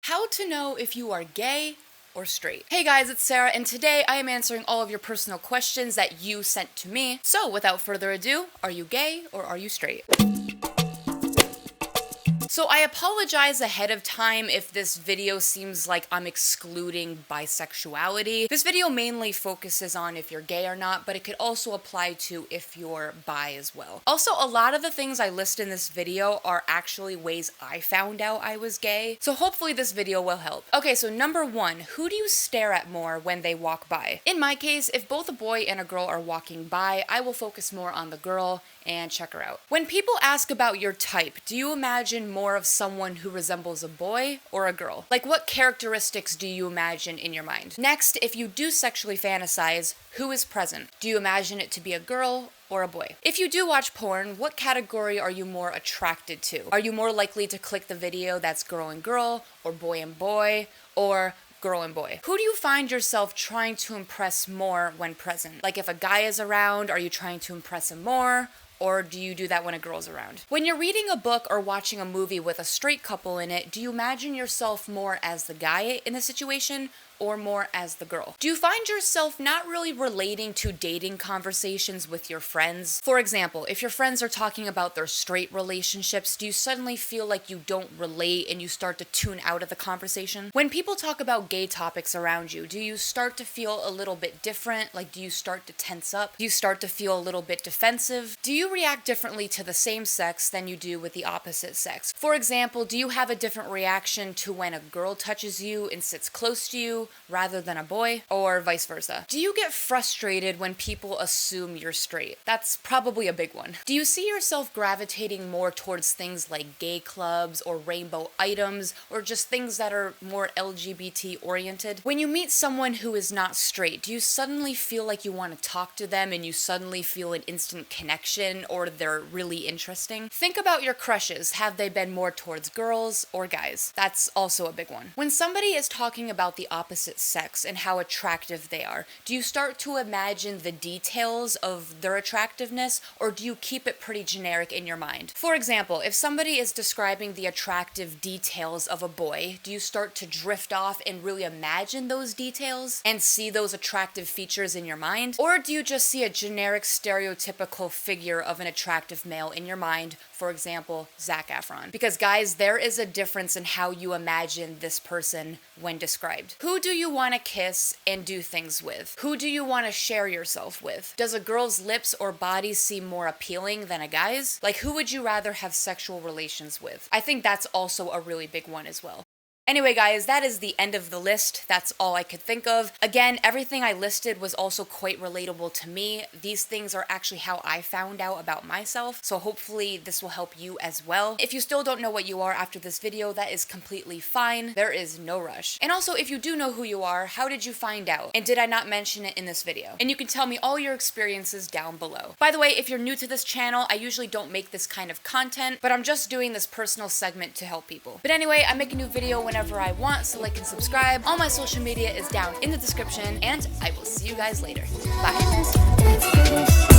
How to know if you are gay or straight. Hey guys, it's Sarah, and today I am answering all of your personal questions that you sent to me. So without further ado, are you gay or are you straight? So I apologize ahead of time if this video seems like I'm excluding bisexuality. This video mainly focuses on if you're gay or not, but it could also apply to if you're bi as well. Also, a lot of the things I list in this video are actually ways I found out I was gay, so hopefully this video will help. Okay, so number one, who do you stare at more when they walk by? In my case, if both a boy and a girl are walking by, I will focus more on the girl and check her out. When people ask about your type, do you imagine more of someone who resembles a boy or a girl? Like, what characteristics do you imagine in your mind? Next, if you do sexually fantasize, who is present? Do you imagine it to be a girl or a boy? If you do watch porn, what category are you more attracted to? Are you more likely to click the video that's girl and girl, or boy and boy, or girl and boy? Who do you find yourself trying to impress more when present? Like, if a guy is around, are you trying to impress him more? Or do you do that when a girl's around? When you're reading a book or watching a movie with a straight couple in it, do you imagine yourself more as the guy in the situation or more as the girl? Do you find yourself not really relating to dating conversations with your friends? For example, if your friends are talking about their straight relationships, do you suddenly feel like you don't relate and you start to tune out of the conversation? When people talk about gay topics around you, do you start to feel a little bit different? Like, do you start to tense up? Do you start to feel a little bit defensive? Do you react differently to the same sex than you do with the opposite sex? For example, do you have a different reaction to when a girl touches you and sits close to you rather than a boy, or vice versa? Do you get frustrated when people assume you're straight? That's probably a big one. Do you see yourself gravitating more towards things like gay clubs or rainbow items, or just things that are more LGBT oriented? When you meet someone who is not straight, do you suddenly feel like you want to talk to them and you suddenly feel an instant connection, or they're really interesting? Think about your crushes. Have they been more towards girls or guys? That's also a big one. When somebody is talking about the opposite sex and how attractive they are, do you start to imagine the details of their attractiveness, or do you keep it pretty generic in your mind? For example, if somebody is describing the attractive details of a boy, do you start to drift off and really imagine those details and see those attractive features in your mind? Or do you just see a generic stereotypical figure of an attractive male in your mind? For example, Zac Efron. Because guys, there is a difference in how you imagine this person when described. Who do you want to kiss and do things with? Who do you want to share yourself with? Does a girl's lips or body seem more appealing than a guy's? Like, who would you rather have sexual relations with? I think that's also a really big one as well. Anyway guys, that is the end of the list. That's all I could think of. Again, everything I listed was also quite relatable to me. These things are actually how I found out about myself, so hopefully this will help you as well. If you still don't know what you are after this video, that is completely fine. There is no rush. And also, if you do know who you are, how did you find out? And did I not mention it in this video? And you can tell me all your experiences down below. By the way, if you're new to this channel, I usually don't make this kind of content, but I'm just doing this personal segment to help people. But anyway, I make a new video whenever I want, so like and subscribe. All my social media is down in the description, and I will see you guys later. Bye.